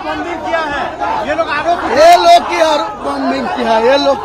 Bombing किया है, ये लोग आरोप की बॉम्बिंग किया है, ये लोग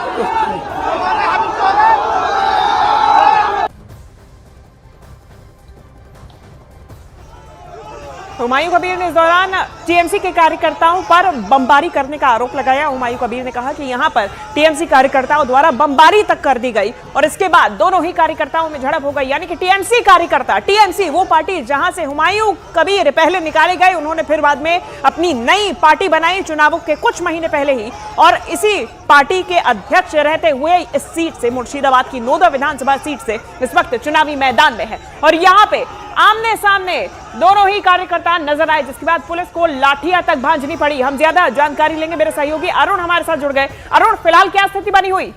हुमायूं कबीर ने इस दौरान टीएमसी के कार्यकर्ताओं पर बमबारी करने का आरोप लगाया। हुमायूं कबीर ने कहा कि यहां पर टीएमसी कार्यकर्ताओं द्वारा बमबारी तक कर दी गई और इसके बाद दोनों ही कार्यकर्ताओं में झड़प हो गई। यानी कि टीएमसी कार्यकर्ता, टीएमसी वो पार्टी जहां से हुमायूं कबीर पहले निकाले गए, उन्होंने फिर बाद में अपनी नई पार्टी बनाई चुनावों के कुछ महीने पहले ही, और इसी पार्टी के अध्यक्ष रहते हुए इस सीट से, मुर्शिदाबाद की नोदा विधानसभा सीट से इस वक्त चुनावी मैदान में है। और यहाँ पे आमने सामने दोनों ही कार्यकर्ता नजर आए, जिसके बाद पुलिस को लाठियां तक भांजनी पड़ी। हम ज्यादा जानकारी लेंगे, मेरे सहयोगी अरुण हमारे साथ जुड़ गए। अरुण, फिलहाल क्या स्थिति बनी हुई?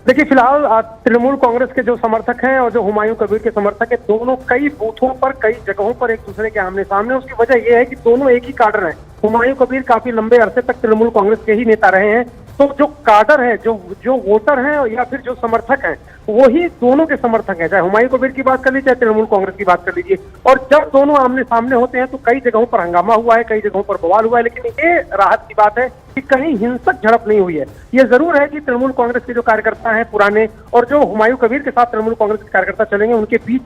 देखिए, फिलहाल तृणमूल कांग्रेस के जो समर्थक हैं और जो हुमायूं कबीर के समर्थक हैं, दोनों कई बूथों पर, कई जगहों पर एक दूसरे के आमने सामने। उसकी वजह यह है कि दोनों एक ही काडर हैं। हुमायूं कबीर काफी लंबे अरसे तक तृणमूल कांग्रेस के ही नेता रहे हैं, तो जो काडर है, जो वोटर हैं या फिर जो समर्थक हैं, वही दोनों के समर्थक हैं। चाहे हुमायूं कबीर की बात कर लीजिए, चाहे तृणमूल कांग्रेस की बात कर लीजिए। और जब दोनों आमने सामने होते हैं तो कई जगहों पर हंगामा हुआ है, कई जगहों पर बवाल हुआ है, लेकिन ये राहत की बात है कि कहीं हिंसक झड़प नहीं हुई है। ये जरूर है कि तृणमूल कांग्रेस के जो कार्यकर्ता हैं पुराने, और जो हुमायूं कबीर के साथ तृणमूल कांग्रेस के कार्यकर्ता चलेंगे, उनके बीच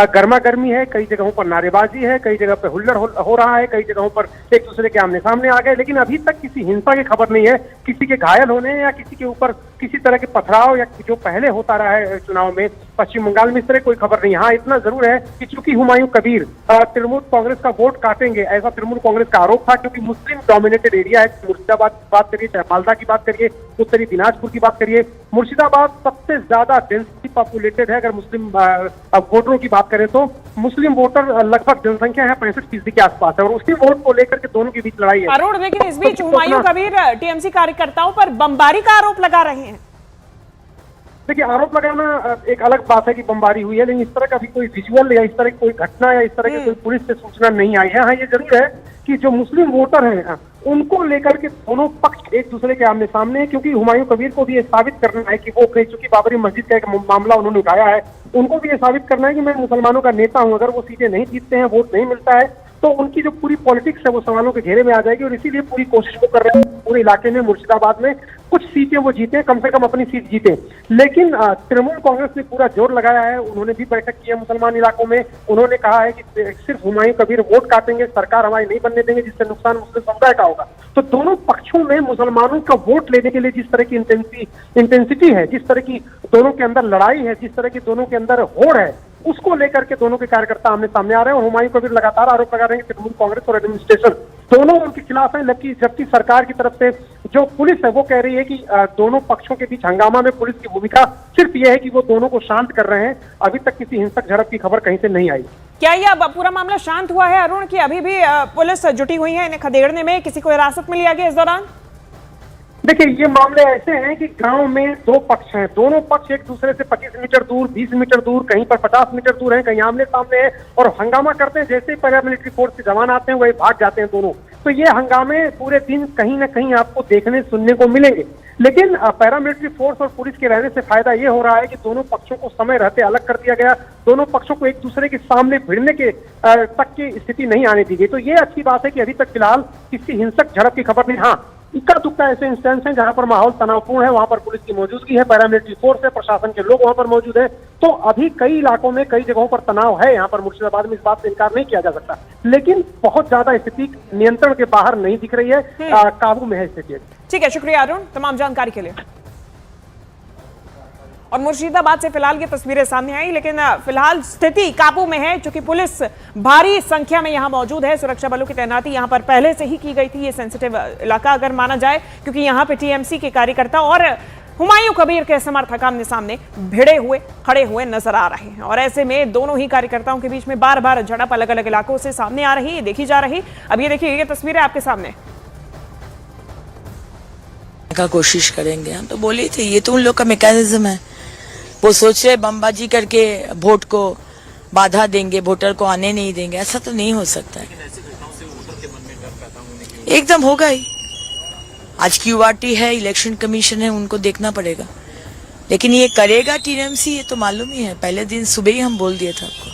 गर्मा गर्मी है, कई जगहों पर नारेबाजी है, कई जगह पे हुल्लड़ हो रहा है, कई जगहों पर एक दूसरे के आमने सामने आ गए। लेकिन अभी तक किसी हिंसा की खबर नहीं है, किसी के घायल होने या किसी के ऊपर किसी तरह के पथराव या जो पहले होता रहा है चुनाव में पश्चिम बंगाल में, इस तरह कोई खबर नहीं। हाँ, इतना जरूर है कि चूंकि हुमायूं कबीर तृणमूल कांग्रेस का वोट काटेंगे, ऐसा तृणमूल कांग्रेस का आरोप था, क्योंकि मुस्लिम डोमिनेटेड एरिया है। मुर्शिदाबाद की बात करिए, चाहे मालदा की बात करिए, उत्तरी दिनाजपुर की बात करिए, मुर्शिदाबाद सबसे ज्यादा डेंसिटी पॉपुलेटेड है। अगर मुस्लिम वोटरों की बात करें तो मुस्लिम वोटर लगभग जनसंख्या है 65% के आसपास है, और उसी वोट को लेकर के दोनों के बीच लड़ाई है। अरुण, लेकिन इस बीच हुमायूं कबीर टीएमसी कार्यकर्ताओं पर बमबारी का आरोप लगा रहे हैं। देखिए, आरोप लगाना एक अलग बात है कि बमबारी हुई है, लेकिन इस तरह का भी कोई विजुअल या इस तरह की कोई घटना या इस तरह की कोई पुलिस से सूचना नहीं आई है। हाँ, ये जरूर है कि जो मुस्लिम वोटर हैं उनको लेकर के दोनों पक्ष एक दूसरे के आमने सामने है, क्योंकि हुमायूं कबीर को भी ये साबित करना है कि वो, चूंकि बाबरी मस्जिद का एक मामला उन्होंने उठाया है, उनको भी ये साबित करना है कि मैं मुसलमानों का नेता हूं। अगर वो सीटें नहीं जीतते हैं, वोट नहीं मिलता है, तो उनकी जो पूरी पॉलिटिक्स है वो सवालों के घेरे में आ जाएगी। और इसीलिए पूरी कोशिश वो कर रहे हैं पूरे इलाके में, मुर्शिदाबाद में कुछ सीटें वो जीते, कम से कम अपनी सीट जीते। लेकिन तृणमूल कांग्रेस ने पूरा जोर लगाया है, उन्होंने भी बैठक की है मुसलमान इलाकों में। उन्होंने कहा है कि सिर्फ हुमायूं कबीर वोट काटेंगे, सरकार हमारी नहीं बनने देंगे, जिससे नुकसान मुस्लिम समुदाय का होगा। तो दोनों पक्षों में मुसलमानों का वोट लेने के लिए जिस तरह की इंटेंसिटी है, जिस तरह की दोनों के अंदर लड़ाई है, जिस तरह की दोनों के अंदर होड़ है, उसको लेकर के दोनों के कार्यकर्ता आमने सामने आ रहे हैं। और हुमायूं कबीर लगातार आरोप लगा रहे हैं कि तृणमूल कांग्रेस और एडमिनिस्ट्रेशन दोनों उनके खिलाफ है, जबकि सरकार की तरफ से जो पुलिस है वो कह रही है कि दोनों पक्षों के बीच हंगामा में पुलिस की भूमिका सिर्फ ये है कि वो दोनों को शांत कर रहे हैं। अभी तक किसी हिंसक झड़प की खबर कहीं से नहीं आई। क्या यह पूरा मामला शांत हुआ है अरुण, कि अभी भी पुलिस जुटी हुई है इन्हें खदेड़ने में? किसी को हिरासत में लिया गया इस दौरान? देखिए, ये मामले ऐसे हैं कि गांव में दो पक्ष हैं, दोनों पक्ष एक दूसरे से 25 मीटर दूर, 20 मीटर दूर, कहीं पर 50 मीटर दूर हैं, कहीं आमने सामने हैं, और हंगामा करते हैं। जैसे ही पैरामिलिट्री फोर्स के जवान आते हैं वही भाग जाते हैं दोनों। तो ये हंगामे पूरे दिन कहीं ना कहीं आपको देखने सुनने को मिलेंगे। लेकिन पैरामिलिट्री फोर्स और पुलिस के रहने से फायदा ये हो रहा है कि दोनों पक्षों को समय रहते अलग कर दिया गया, दोनों पक्षों को एक दूसरे के सामने भिड़ने के तक की स्थिति नहीं आने दी गई। तो ये अच्छी बात है कि अभी तक फिलहाल किसी हिंसक झड़प की खबर नहीं। हाँ, इक्का दुक्का ऐसे इंस्टेंस हैं जहां पर माहौल तनावपूर्ण है, वहां पर पुलिस की मौजूदगी है, पैरामिलिट्री फोर्स है, प्रशासन के लोग वहां पर मौजूद है। तो अभी कई इलाकों में, कई जगहों पर तनाव है। यहाँ पर मुर्शिदाबाद में इस बात से इनकार नहीं किया जा सकता, लेकिन बहुत ज्यादा स्थिति नियंत्रण के बाहर नहीं दिख रही है, काबू में है स्थिति। ठीक है, शुक्रिया अरुण तमाम जानकारी के लिए। और मुर्शिदाबाद से फिलहाल ये तस्वीरें सामने आई, लेकिन फिलहाल स्थिति काबू में है, क्योंकि पुलिस भारी संख्या में यहां मौजूद है। सुरक्षा बलों की तैनाती यहां पर पहले से ही की गई थी। ये सेंसिटिव इलाका अगर माना जाए, क्योंकि यहां पे टीएमसी के कार्यकर्ता और हुमायूं कबीर के समर्थक आमने सामने भिड़े हुए खड़े हुए नजर आ रहे हैं। और ऐसे में दोनों ही कार्यकर्ताओं के बीच में बार बार झड़प अलग अलग इलाकों से सामने आ रही है, देखी जा रही। अब ये देखिए, ये तस्वीरें आपके सामने का कोशिश करेंगे। हम तो बोले थे ये तो उन लोग का मैकेनिज्म है, वो सोच रहे बमबाजी करके वोट को बाधा देंगे, वोटर को आने नहीं देंगे। ऐसा तो नहीं हो सकता है, एकदम होगा ही। आज क्यूआरटी है, इलेक्शन कमीशन है, उनको देखना पड़ेगा। लेकिन ये करेगा टीएमसी, ये तो मालूम ही है, पहले दिन सुबह ही हम बोल दिए था आपको।